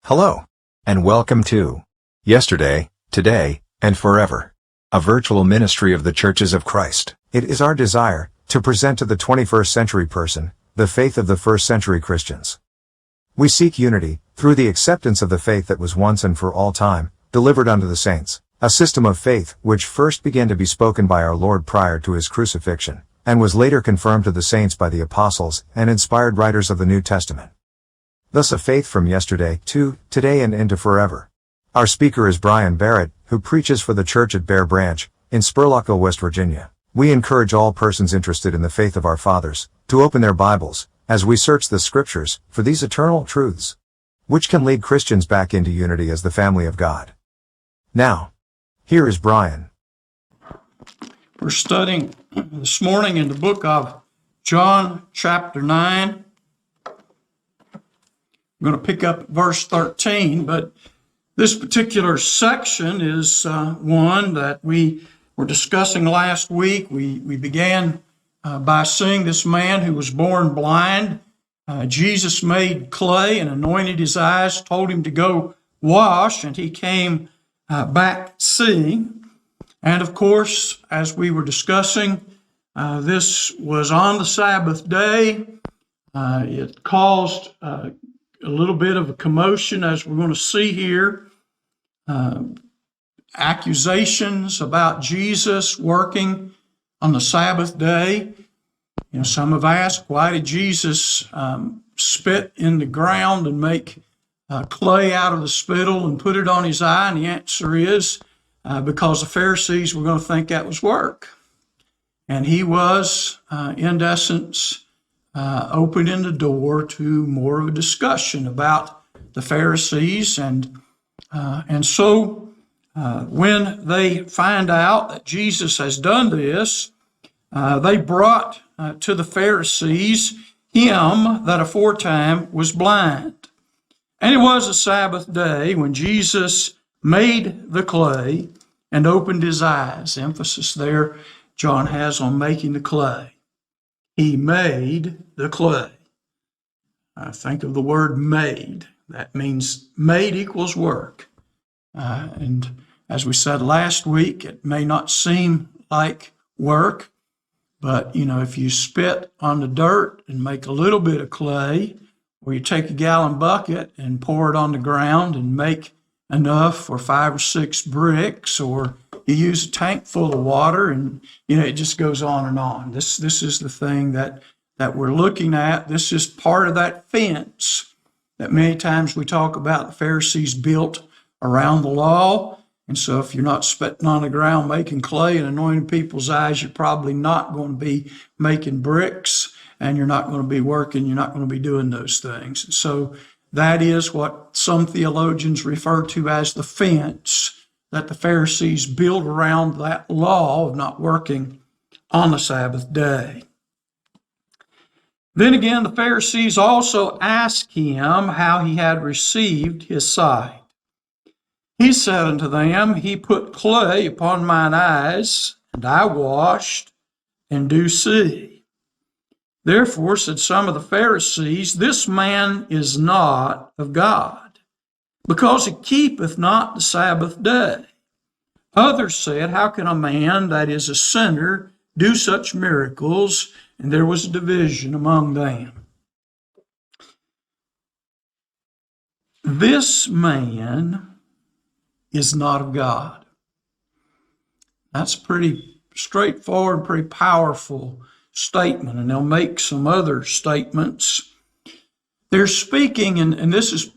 Hello, and welcome to Yesterday, Today, and Forever, a virtual ministry of the Churches of Christ. It is our desire to present to the 21st century person the faith of the first century Christians. We seek unity through the acceptance of the faith that was once and for all time delivered unto the saints, a system of faith which first began to be spoken by our Lord prior to his crucifixion, and was later confirmed to the saints by the apostles and inspired writers of the New Testament. Thus a faith from yesterday to today and into forever. Our speaker is Brian Barrett, who preaches for the church at Bear Branch, in Spurlockville, West Virginia. We encourage all persons interested in the faith of our fathers to open their Bibles, as we search the Scriptures for these eternal truths, which can lead Christians back into unity as the family of God. Now, here is Brian. We're studying this morning in the book of John, chapter 9. I'm going to pick up at verse 13, but this particular section is one that we were discussing last week. We began by seeing this man who was born blind. Jesus made clay and anointed his eyes, told him to go wash, and he came back seeing. And of course, as we were discussing, this was on the Sabbath day. It caused a little bit of a commotion, as we're going to see here. Accusations about Jesus working on the Sabbath day. You know, some have asked, why did Jesus spit in the ground and make clay out of the spittle and put it on his eye? And the answer is because the Pharisees were going to think that was work. And he was, in essence, opening the door to more of a discussion about the Pharisees. And so when they find out that Jesus has done this, they brought to the Pharisees him that aforetime was blind. And it was a Sabbath day when Jesus made the clay and opened his eyes. Emphasis there John has on making the clay. He made the clay. Think of the word made. That means made equals work. And as we said last week, it may not seem like work, but if you spit on the dirt and make a little bit of clay, or you take a gallon bucket and pour it on the ground and make enough for 5 or 6 bricks, or you use a tank full of water, and it just goes on and on. This is the thing that we're looking at. This is part of that fence that many times we talk about the Pharisees built around the law. And so if you're not spitting on the ground making clay and anointing people's eyes, you're probably not going to be making bricks, and you're not going to be working, you're not going to be doing those things. And so that is what some theologians refer to as the fence that the Pharisees built around that law of not working on the Sabbath day. Then again, the Pharisees also asked him how he had received his sight. He said unto them, He put clay upon mine eyes, and I washed, and do see. Therefore said some of the Pharisees, This man is not of God, because he keepeth not the Sabbath day. Others said, How can a man that is a sinner do such miracles? And there was a division among them. This man is not of God. That's a pretty straightforward, pretty powerful statement, and they'll make some other statements. They're speaking, and this is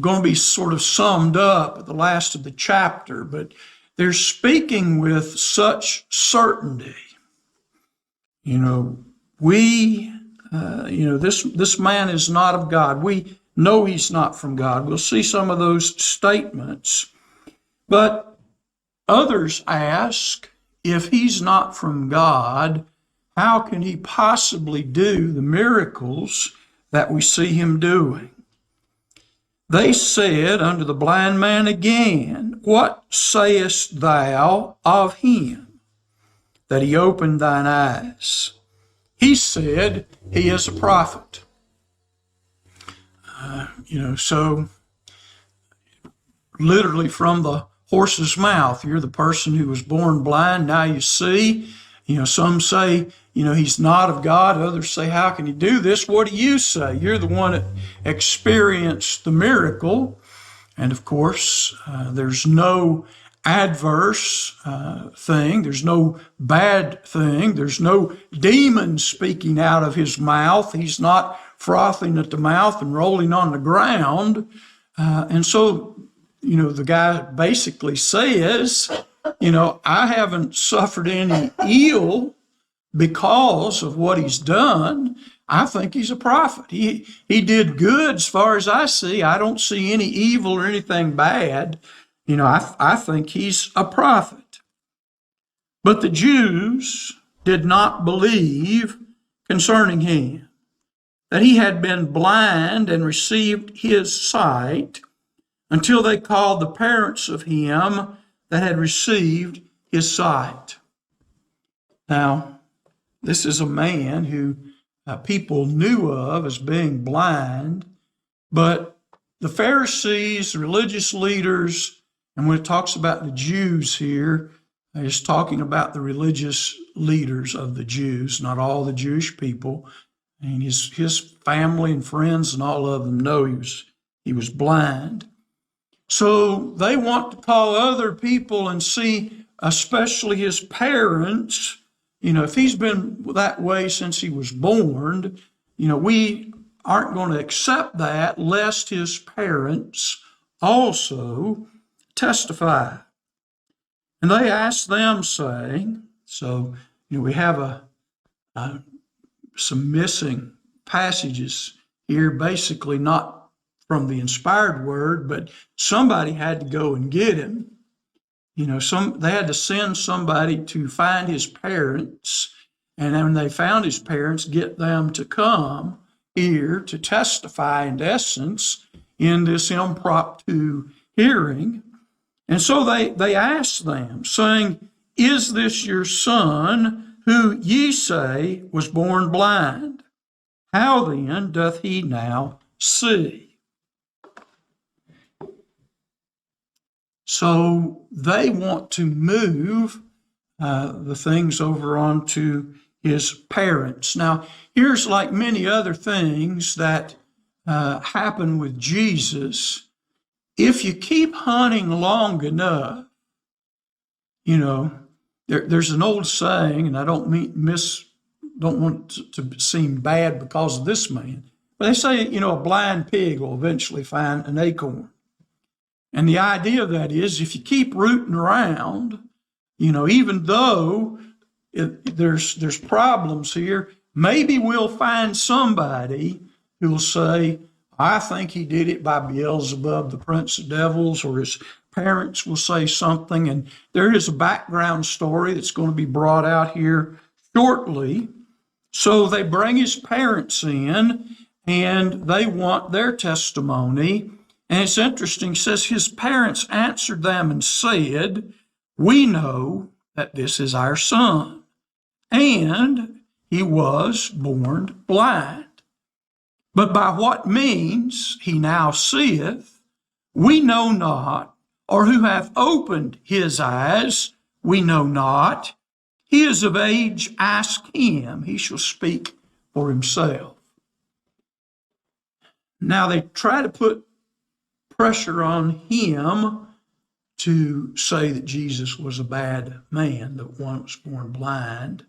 going to be sort of summed up at the last of the chapter, but they're speaking with such certainty. This man is not of God. We know he's not from God. We'll see some of those statements. But others ask, if he's not from God, how can he possibly do the miracles that we see him doing? They said unto the blind man again, What sayest thou of him, that he opened thine eyes? He said, He is a prophet. So literally from the horse's mouth. You're the person who was born blind, now you see. Some say, he's not of God. Others say, how can he do this? What do you say? You're the one that experienced the miracle. And of course, there's no adverse thing. There's no bad thing. There's no demon speaking out of his mouth. He's not frothing at the mouth and rolling on the ground. And so, the guy basically says, I haven't suffered any ill because of what he's done. I think he's a prophet. He did good as far as I see. I don't see any evil or anything bad. I think he's a prophet. But the Jews did not believe concerning him, that he had been blind and received his sight, until they called the parents of him that had received his sight. Now, this is a man who people knew of as being blind, but the Pharisees, the religious leaders, and when it talks about the Jews here, it's talking about the religious leaders of the Jews, not all the Jewish people. And his family and friends and all of them know he was blind. So they want to call other people and see, especially his parents, if he's been that way since he was born, we aren't going to accept that lest his parents also testify. And they asked them, saying, so, we have some missing passages here, basically not from the inspired word, but somebody had to go and get him. They had to send somebody to find his parents, and then when they found his parents, get them to come here to testify, in essence, in this impromptu hearing. And so they asked them, saying, is this your son, who ye say was born blind? How then doth he now see? So they want to move the things over onto his parents. Now, here's like many other things that happen with Jesus. If you keep hunting long enough, there's an old saying, and I don't want to seem bad because of this man, but they say, a blind pig will eventually find an acorn. And the idea of that is, if you keep rooting around, even though there's problems here, maybe we'll find somebody who will say, I think he did it by Beelzebub, the prince of devils, or his parents will say something. And there is a background story that's going to be brought out here shortly. So they bring his parents in, and they want their testimony. And it's interesting, it says his parents answered them and said, we know that this is our son, and he was born blind. But by what means he now seeth, we know not, or who hath opened his eyes, we know not. He is of age, ask him, he shall speak for himself. Now they try to put pressure on him to say that Jesus was a bad man, that one was born blind.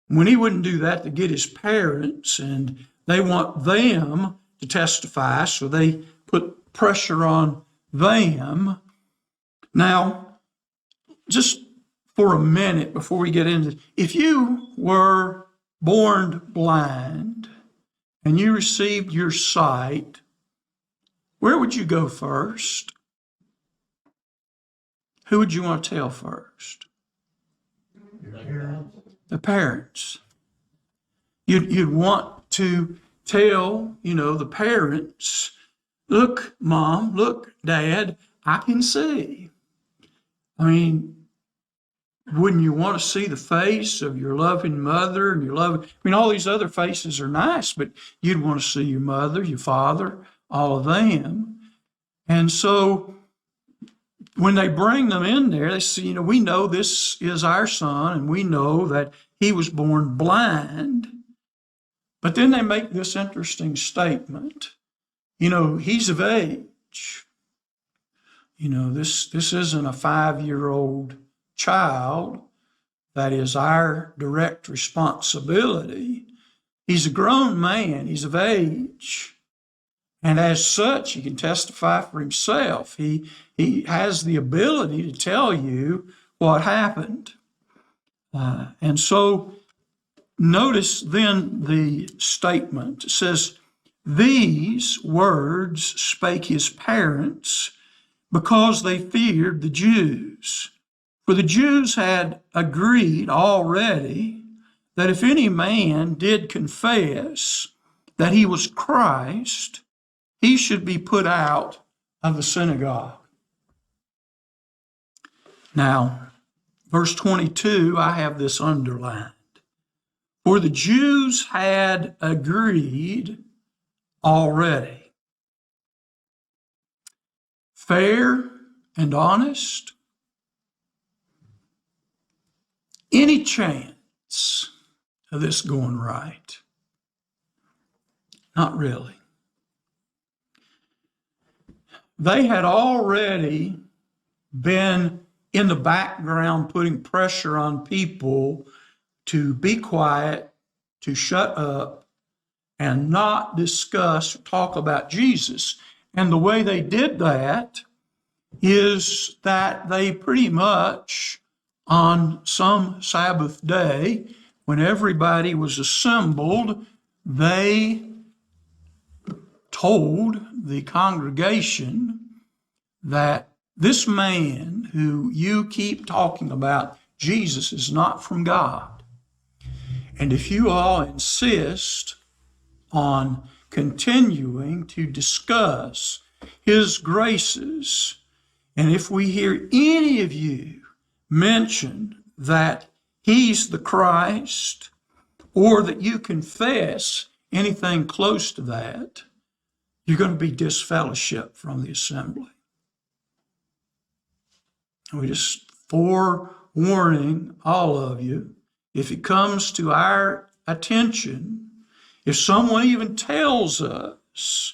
When he wouldn't do that, to get his parents, and they want them to testify, so they put pressure on them. Now, just for a minute before we get into, if you were born blind and you received your sight, where would you go first? Who would you want to tell first? Your parents. The parents. You'd want to tell, the parents, look, Mom, look, Dad, I can see. I mean, wouldn't you want to see the face of your loving mother and all these other faces are nice, but you'd want to see your mother, your father, all of them. And so when they bring them in there, they say, we know this is our son, and we know that he was born blind. But then they make this interesting statement. He's of age. This isn't a 5-year-old child that is our direct responsibility. He's a grown man. He's of age. And as such, he can testify for himself. He has the ability to tell you what happened. And so notice then the statement. It says, "These words spake his parents because they feared the Jews. For the Jews had agreed already that if any man did confess that he was Christ, he should be put out of the synagogue." Now, verse 22, I have this underlined. For the Jews had agreed already. Fair and honest? Any chance of this going right? Not really. They had already been in the background putting pressure on people to be quiet, to shut up, and not discuss or talk about Jesus. And the way they did that is that they pretty much, on some Sabbath day, when everybody was assembled, they told the congregation that this man who you keep talking about, Jesus, is not from God. And if you all insist on continuing to discuss his graces, and if we hear any of you mention that he's the Christ, or that you confess anything close to that, you're going to be disfellowshipped from the assembly. And we just forewarning all of you, if it comes to our attention, if someone even tells us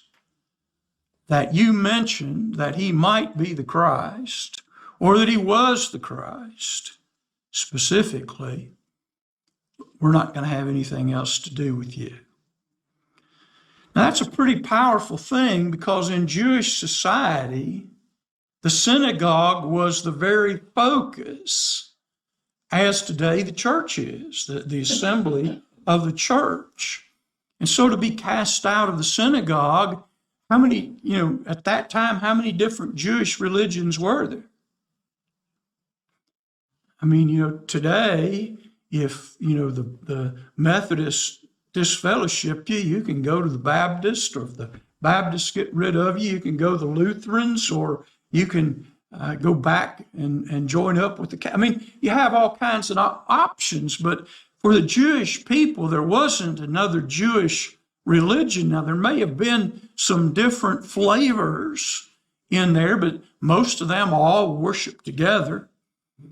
that you mentioned that he might be the Christ, or that he was the Christ, specifically, we're not going to have anything else to do with you. Now, that's a pretty powerful thing, because in Jewish society, the synagogue was the very focus, as today the church is, the assembly of the church. And so to be cast out of the synagogue, how many, at that time, how many different Jewish religions were there? I mean, today, if, the Methodists disfellowship you, you can go to the Baptist, or if the Baptists get rid of you, you can go to the Lutherans, or you can go back and join up with the, I mean, you have all kinds of options, but for the Jewish people, there wasn't another Jewish religion. Now, there may have been some different flavors in there, but most of them all worship together.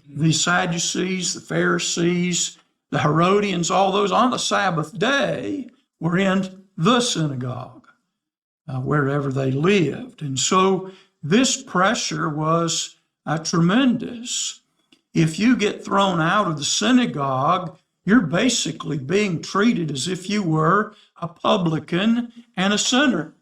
The Sadducees, the Pharisees, the Herodians, all those on the Sabbath day were in the synagogue, wherever they lived. And so this pressure was tremendous. If you get thrown out of the synagogue, you're basically being treated as if you were a publican and a sinner.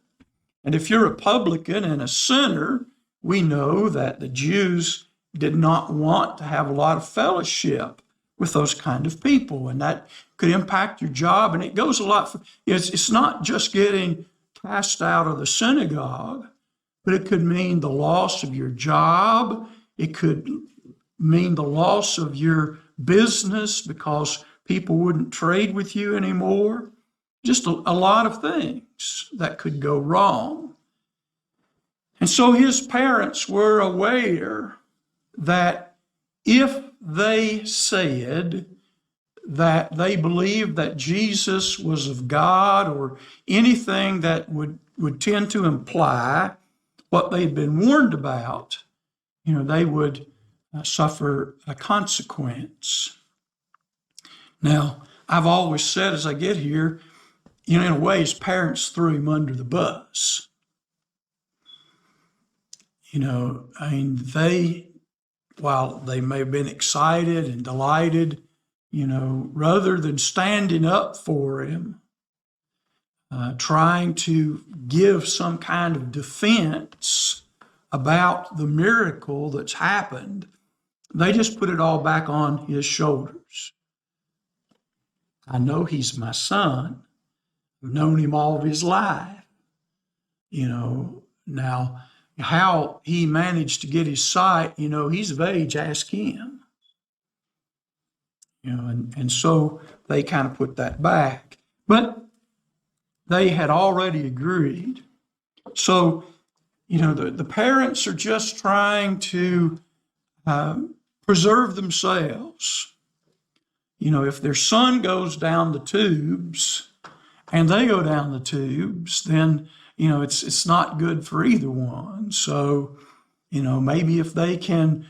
And if you're a publican and a sinner, we know that the Jews did not want to have a lot of fellowship with those kind of people, and that could impact your job. And it goes a lot. It's not just getting cast out of the synagogue, but it could mean the loss of your job. It could mean the loss of your business because people wouldn't trade with you anymore. Just a lot of things that could go wrong. And so his parents were aware that if they said that they believed that Jesus was of God, or anything that would tend to imply what they'd been warned about they would suffer a consequence. Now, I've always said as I get here, in a way, his parents threw him under the bus. While they may have been excited and delighted, rather than standing up for him, trying to give some kind of defense about the miracle that's happened, they just put it all back on his shoulders. I know he's my son. I've known him all of his life. Now how he managed to get his sight, he's of age, ask him. And so they kind of put that back. But they had already agreed. So, the parents are just trying to preserve themselves. If their son goes down the tubes and they go down the tubes, then, it's not good for either one. So, maybe if they can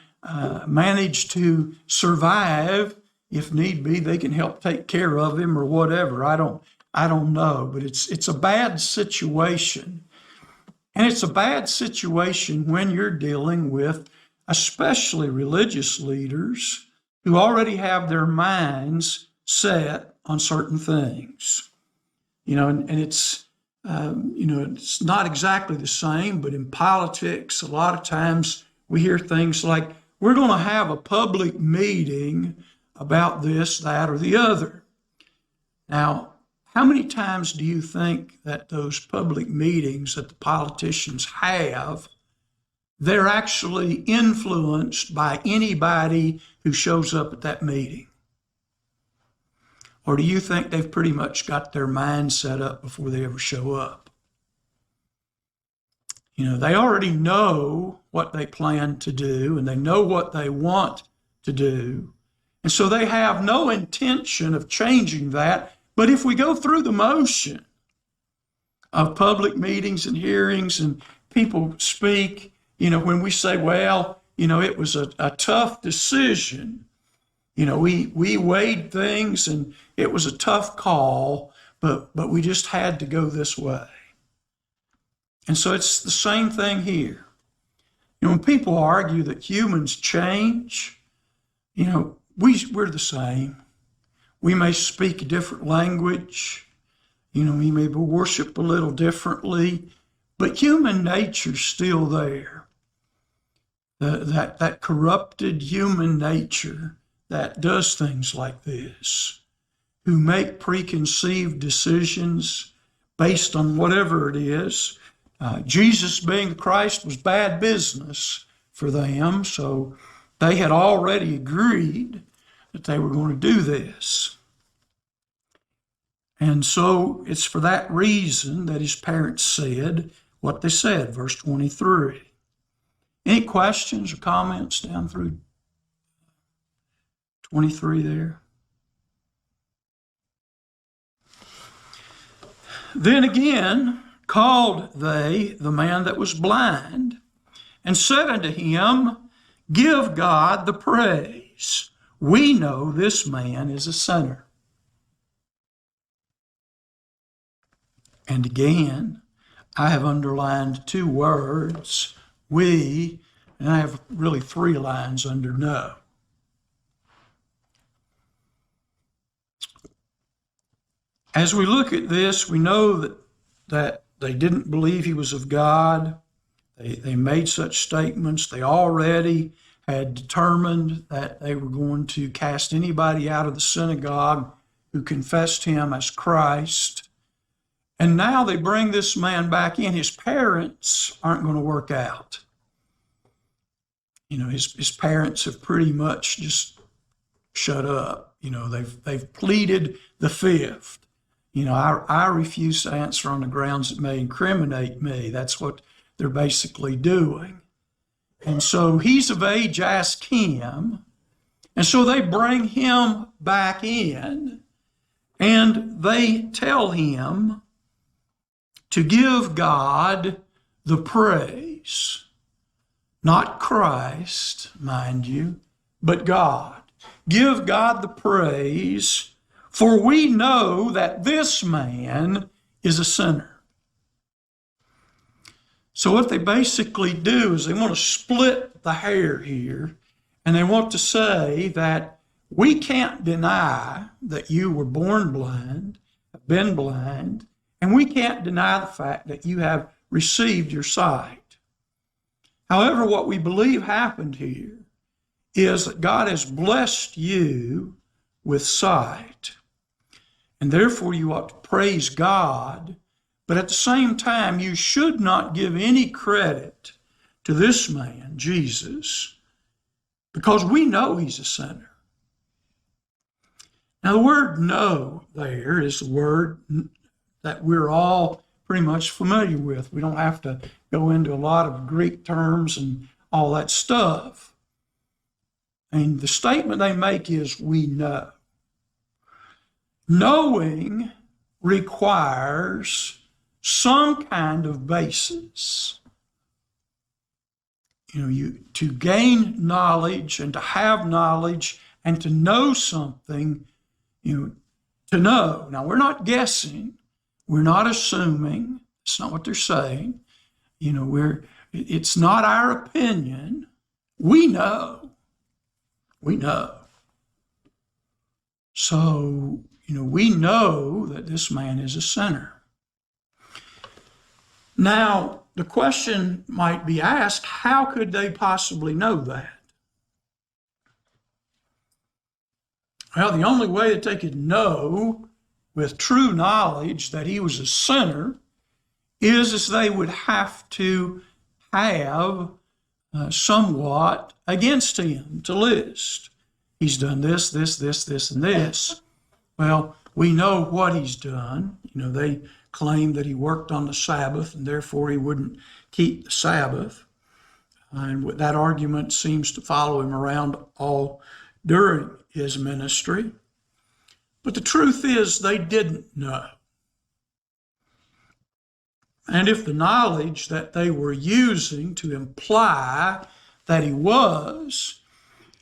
manage to survive, if need be, they can help take care of him or whatever. I don't know, but it's a bad situation. And it's a bad situation when you're dealing with especially religious leaders who already have their minds set on certain things. And it's, it's not exactly the same, but in politics, a lot of times we hear things like, we're going to have a public meeting about this, that, or the other. Now, how many times do you think that those public meetings that the politicians have, they're actually influenced by anybody who shows up at that meeting? Or do you think they've pretty much got their mind set up before they ever show up? They already know what they plan to do and they know what they want to do. And so they have no intention of changing that. But if we go through the motion of public meetings and hearings and people speak, when we say, well, it was a tough decision, we weighed things and it was a tough call, but we just had to go this way. And so it's the same thing here. When people argue that humans change, we're the same. We may speak a different language, we may worship a little differently, but human nature's still there. That corrupted human nature that does things like this, who make preconceived decisions based on whatever it is. Jesus being Christ was bad business for them, so they had already agreed that they were going to do this. And so it's for that reason that his parents said what they said, verse 23. Any questions or comments down through 23 there? Then again called they the man that was blind, and said unto him, Give God the praise. We know this man is a sinner. And again, I have underlined two words, we, and I have really three lines under no. As we look at this, we know that they didn't believe he was of God. They made such statements. They already had determined that they were going to cast anybody out of the synagogue who confessed him as Christ. And now they bring this man back in. His parents aren't going to work out. His parents have pretty much just shut up. They've pleaded the fifth. I refuse to answer on the grounds that may incriminate me. That's what they're basically doing. And so he's of age, ask him. And so they bring him back in and they tell him to give God the praise. not Christ, mind you, but God. Give God the praise, for we know that this man is a sinner. So what they basically do is they want to split the hair here, and they want to say that we can't deny that you were born blind, have been blind, and we can't deny the fact that you have received your sight. However, what we believe happened here is that God has blessed you with sight, and therefore you ought to praise God, but at the same time, you should not give any credit to this man, Jesus, because we know he's a sinner. Now, the word know there is the word that we're all pretty much familiar with. We don't have to go into a lot of Greek terms and all that stuff. And the statement they make is, we know. Knowing requires some kind of basis. To gain knowledge and to have knowledge and to know something, to know. Now, we're not guessing. We're not assuming. It's not what they're saying. It's not our opinion. We know. We know. So, we know that this man is a sinner. Now, the question might be asked, how could they possibly know that? Well, the only way that they could know with true knowledge that he was a sinner is they would have to have somewhat against him to list. He's done this, this, this, this, and this. Well, we know what he's done. They claim that he worked on the Sabbath and therefore he wouldn't keep the Sabbath. And that argument seems to follow him around all during his ministry. But the truth is, they didn't know. And if the knowledge that they were using to imply that he was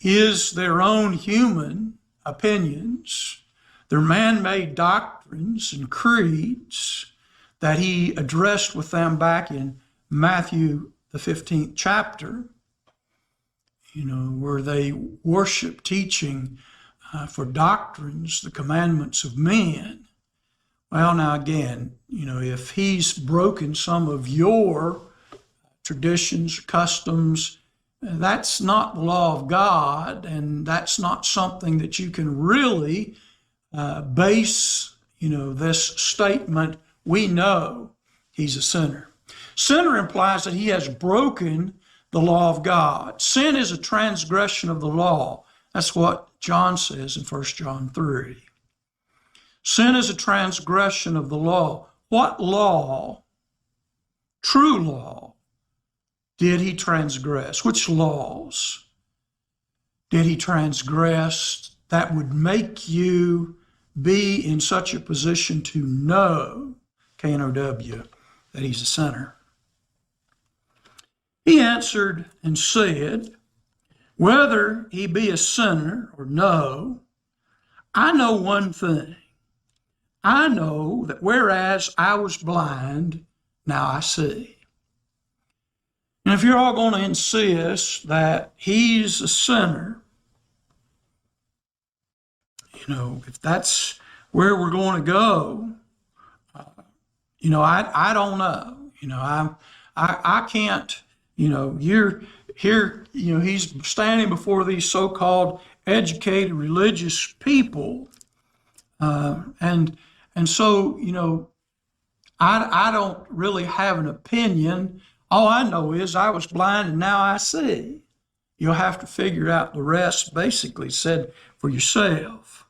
is their own human opinions, their man-made doctrines and creeds that he addressed with them back in Matthew, the 15th chapter, where they worship teaching for doctrines, the commandments of men. Well, now again, if he's broken some of your traditions, customs, that's not the law of God, and that's not something that you can really base, this statement, we know he's a sinner. Sinner implies that he has broken the law of God. Sin is a transgression of the law. That's what John says in 1 John 3. Sin is a transgression of the law. What law, true law, did he transgress? Which laws did he transgress that would make you be in such a position to know, K-N-O-W, that he's a sinner? He answered and said, whether he be a sinner or no, I know one thing. I know that whereas I was blind, now I see. And if you're all going to insist that he's a sinner, if that's where we're going to go, I don't know. I can't, you're here, he's standing before these so-called educated religious people. And so, I don't really have an opinion. All I know is I was blind and now I see. You'll have to figure out the rest, basically said, for yourself.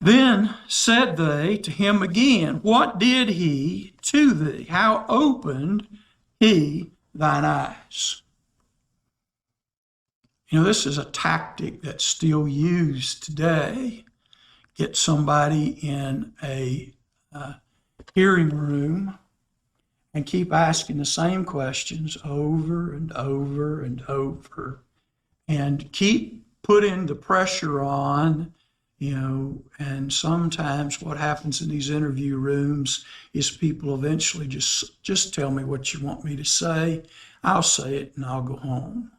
Then said they to him again, what did he to thee? How opened he thine eyes? This is a tactic that's still used today. Get somebody in a hearing room and keep asking the same questions over and over and over, and keep putting the pressure on, and sometimes what happens in these interview rooms is people eventually just tell me what you want me to say. I'll say it and I'll go home.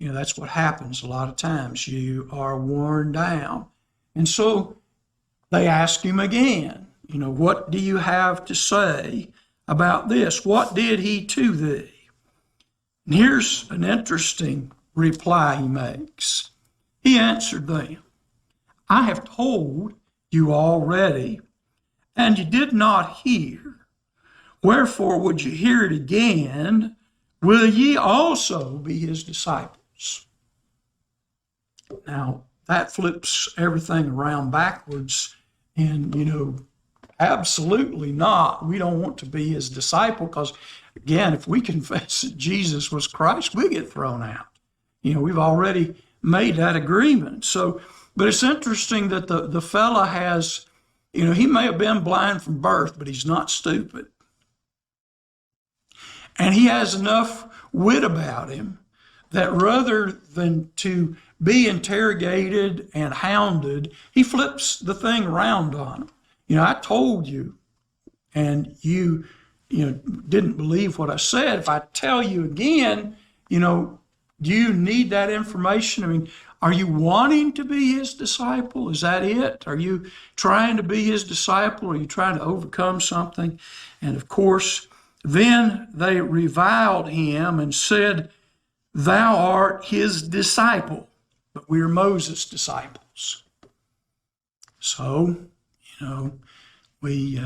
That's what happens a lot of times. You are worn down. And so they ask him again, what do you have to say about this? What did he to thee? And here's an interesting reply he makes. He answered them, I have told you already, and you did not hear. Wherefore would you hear it again? Will ye also be his disciples? Now, that flips everything around backwards, and, absolutely not. We don't want to be his disciple because, again, if we confess that Jesus was Christ, we get thrown out. We've already made that agreement. So, but it's interesting that the fella has, he may have been blind from birth, but he's not stupid. And he has enough wit about him that rather than to be interrogated and hounded, he flips the thing around on him. I told you, and you didn't believe what I said. If I tell you again, do you need that information? I mean, are you wanting to be his disciple? Is that it? Are you trying to be his disciple? Are you trying to overcome something? And of course, then they reviled him and said, thou art his disciple, but we are Moses' disciples. So, we,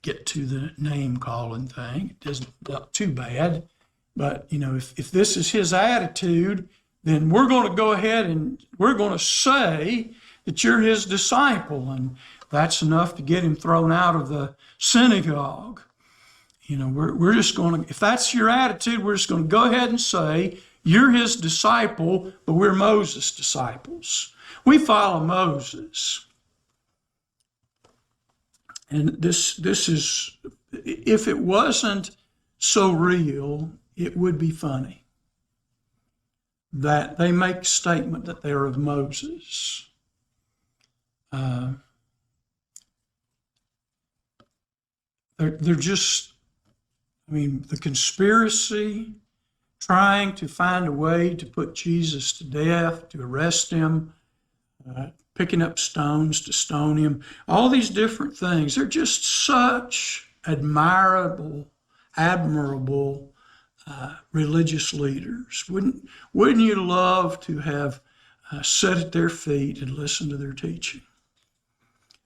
get to the name calling thing. It isn't too bad. But, if this is his attitude, then we're going to go ahead and we're going to say that you're his disciple. And that's enough to get him thrown out of the synagogue. We're just going to, if that's your attitude, we're just going to go ahead and say you're his disciple, but we're Moses' disciples. We follow Moses. And this is, if it wasn't so real, it would be funny that they make a statement that they're of Moses. They're just, the conspiracy, trying to find a way to put Jesus to death, to arrest him, picking up stones to stone him, all these different things. They're just such admirable religious leaders. Wouldn't you love to have sat at their feet and listened to their teaching?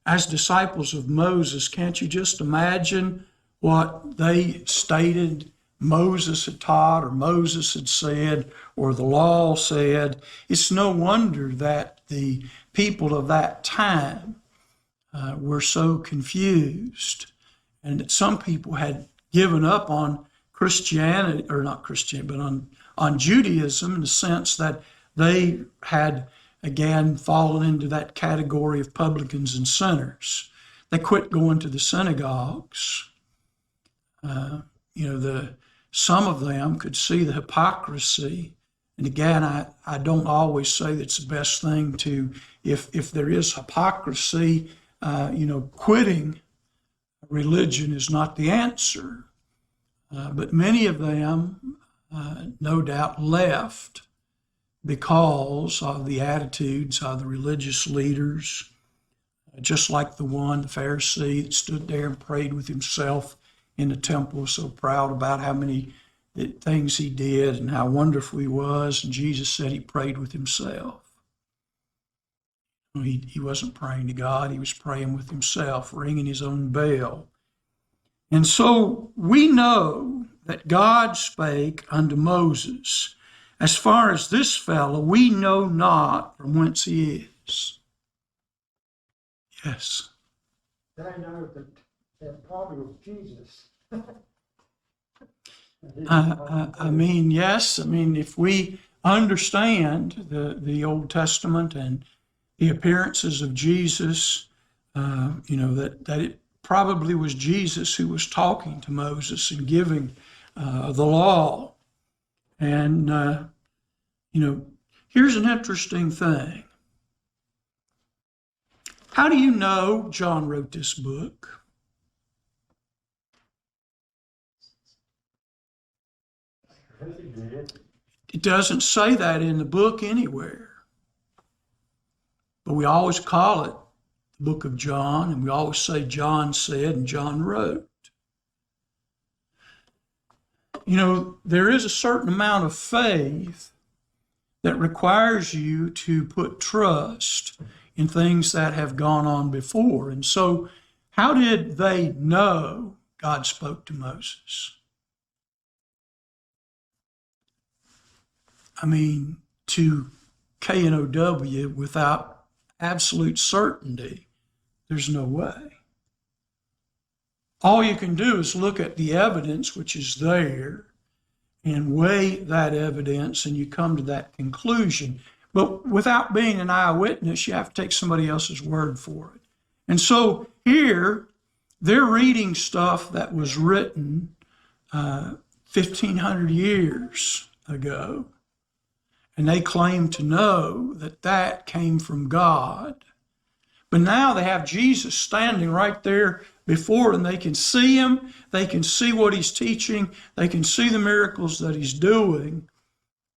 As disciples of Moses, can't you just imagine what they stated Moses had taught or Moses had said or the law said? It's no wonder that the people of that time were so confused, and that some people had given up on Christianity, or not Christianity, but on Judaism, in the sense that they had again fallen into that category of publicans and sinners. They quit going to the synagogues. Some of them could see the hypocrisy. And again, I don't always say that's the best thing to, if there is hypocrisy, quitting religion is not the answer. But many of them, no doubt, left because of the attitudes of the religious leaders, just like the Pharisee that stood there and prayed with himself in the temple, so proud about how many things he did and how wonderful he was. And Jesus said he prayed with himself. He wasn't praying to God, he was praying with himself, ringing his own bell. And so we know that God spake unto Moses, as far as this fellow, we know not from whence he is. Yes. I know that probably was Jesus. Yes. If we understand the Old Testament and the appearances of Jesus, that it probably was Jesus who was talking to Moses and giving the law. And, here's an interesting thing. How do you know John wrote this book? It doesn't say that in the book anywhere. But we always call it the book of John, and we always say John said and John wrote. There is a certain amount of faith that requires you to put trust in things that have gone on before. And so, how did they know God spoke to Moses? To K-N-O-W, without absolute certainty, there's no way. All you can do is look at the evidence which is there and weigh that evidence, and you come to that conclusion. But without being an eyewitness, you have to take somebody else's word for it. And so here, they're reading stuff that was written 1,500 years ago, and they claim to know that that came from God. But now they have Jesus standing right there before them. They can see him. They can see what he's teaching. They can see the miracles that he's doing.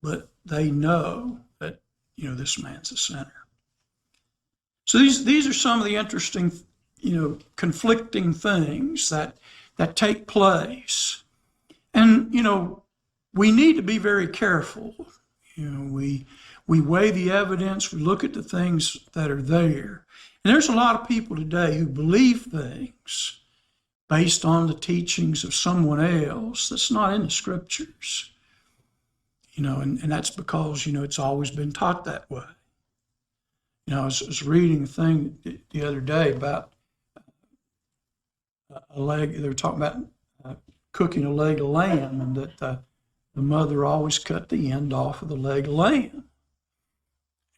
But they know that, this man's a sinner. So these are some of the interesting, conflicting things that take place. And, we need to be very careful. We weigh the evidence. We look at the things that are there. And there's a lot of people today who believe things based on the teachings of someone else that's not in the scriptures. And that's because, it's always been taught that way. I was reading a thing the other day about a leg. They were talking about cooking a leg of lamb, and that the mother always cut the end off of the leg of lamb.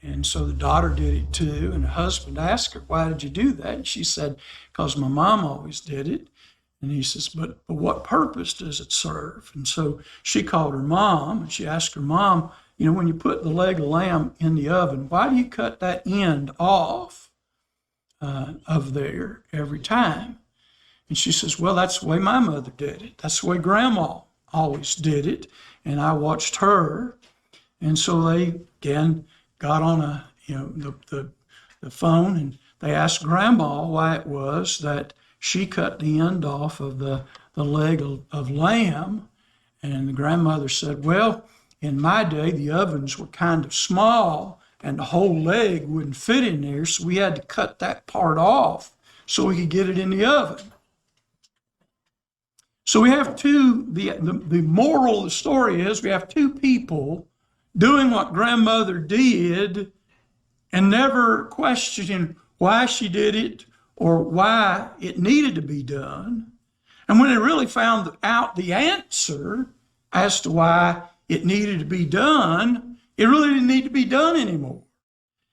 And so the daughter did it too, and the husband asked her, "Why did you do that?" And she said, "Because my mom always did it." And he says, but what purpose does it serve? And so she called her mom, and she asked her mom, when you put the leg of lamb in the oven, why do you cut that end off of there every time? And she says, well, that's the way my mother did it. That's the way Grandma always did it. And I watched her. And so they, again, got on the phone, and they asked Grandma why it was that she cut the end off of the leg of lamb. And the grandmother said, well, in my day, the ovens were kind of small and the whole leg wouldn't fit in there, so we had to cut that part off so we could get it in the oven. So we have the moral of the story is we have two people doing what grandmother did and never questioning why she did it or why it needed to be done. And when they really found out the answer as to why it needed to be done, it really didn't need to be done anymore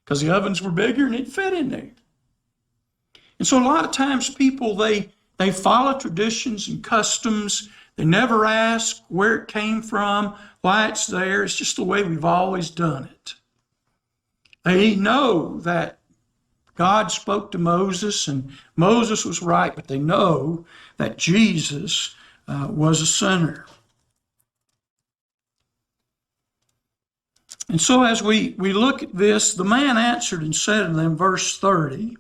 because the ovens were bigger and it fit in there. And so a lot of times people, they follow traditions and customs. They never ask where it came from, why it's there. It's just the way we've always done it. They know that God spoke to Moses, and Moses was right, but they know that Jesus was a sinner. And so as we look at this, the man answered and said to them, verse 30,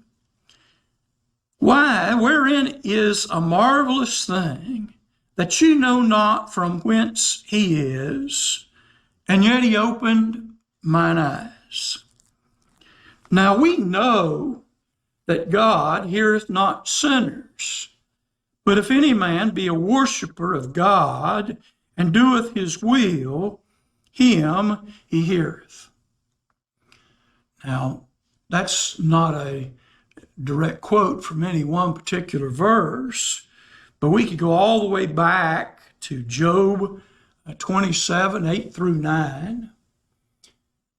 why, wherein is a marvelous thing that you know not from whence he is, and yet he opened mine eyes. Now we know that God heareth not sinners, but if any man be a worshiper of God and doeth his will, him he heareth. Now, that's not a direct quote from any one particular verse, but we could go all the way back to Job 27, 8 through 9.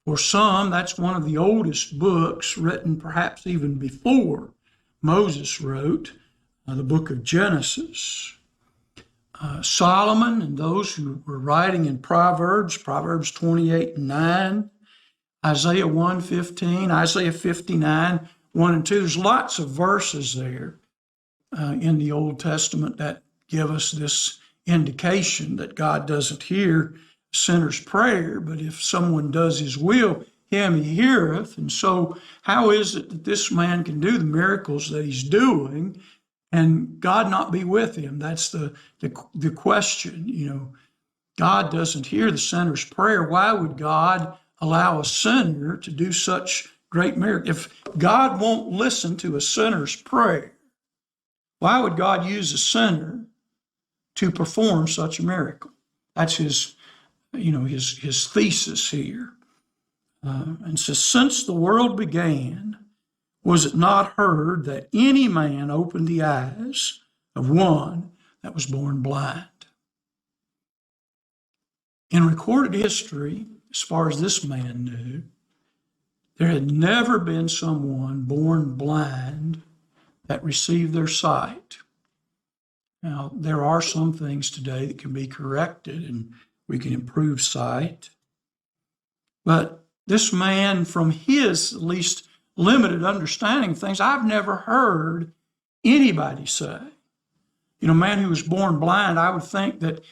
For some, that's one of the oldest books written perhaps even before Moses wrote. the book of Genesis. Solomon and those who were writing in Proverbs 28 and 9, Isaiah 1:15, Isaiah 59, 1 and 2. There's lots of verses there in the Old Testament that give us this indication that God doesn't hear a sinner's prayer, but if someone does his will, him he heareth. And so how is it that this man can do the miracles that he's doing and God not be with him? That's the question. God doesn't hear the sinner's prayer. Why would God allow a sinner to do such great miracles? If God won't listen to a sinner's prayer, why would God use a sinner to perform such a miracle? That's his thesis here. And says, since the world began, was it not heard that any man opened the eyes of one that was born blind? In recorded history, as far as this man knew, there had never been someone born blind that received their sight. Now, there are some things today that can be corrected and we can improve sight. But this man, from his at least limited understanding of things, I've never heard anybody say. A man who was born blind, I would think that,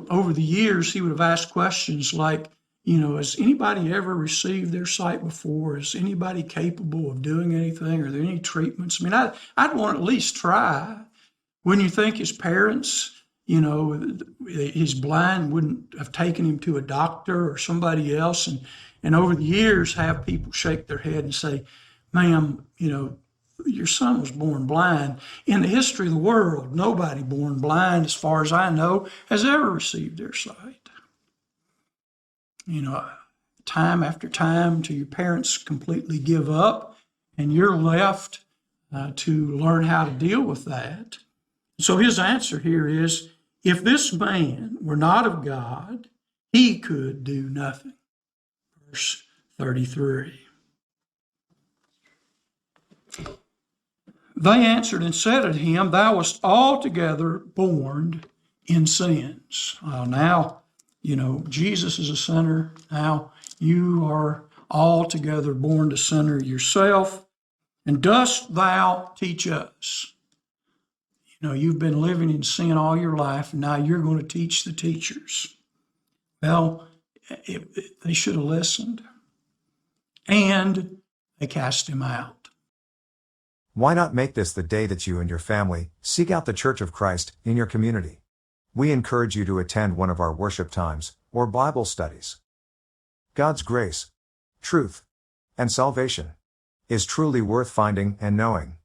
over the years, he would have asked questions like, has anybody ever received their sight before? Is anybody capable of doing anything? Are there any treatments? I'd want to at least try. Wouldn't you think his parents, he's blind, wouldn't have taken him to a doctor or somebody else? And over the years, have people shake their head and say, ma'am, your son was born blind. In the history of the world, nobody born blind, as far as I know, has ever received their sight. Time after time till your parents completely give up and you're left to learn how to deal with that. So his answer here is, if this man were not of God, he could do nothing. Verse 33. They answered and said unto him, thou wast altogether born in sins. Now, Jesus is a sinner. Now you are altogether born to sinner yourself. And dost thou teach us? You've been living in sin all your life, and now you're going to teach the teachers. Well, they should have listened. And they cast him out. Why not make this the day that you and your family seek out the Church of Christ in your community? We encourage you to attend one of our worship times or Bible studies. God's grace, truth, and salvation is truly worth finding and knowing.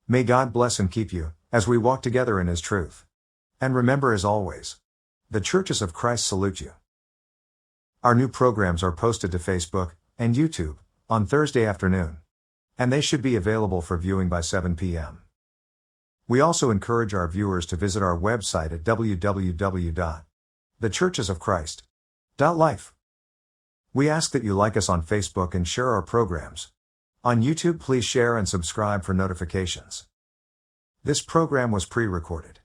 May God bless and keep you as we walk together in His truth. And remember, as always, the Churches of Christ salute you. Our new programs are posted to Facebook and YouTube on Thursday afternoon, and they should be available for viewing by 7 p.m. We also encourage our viewers to visit our website at www.thechurchesofchrist.life. We ask that you like us on Facebook and share our programs. On YouTube, please share and subscribe for notifications. This program was pre-recorded.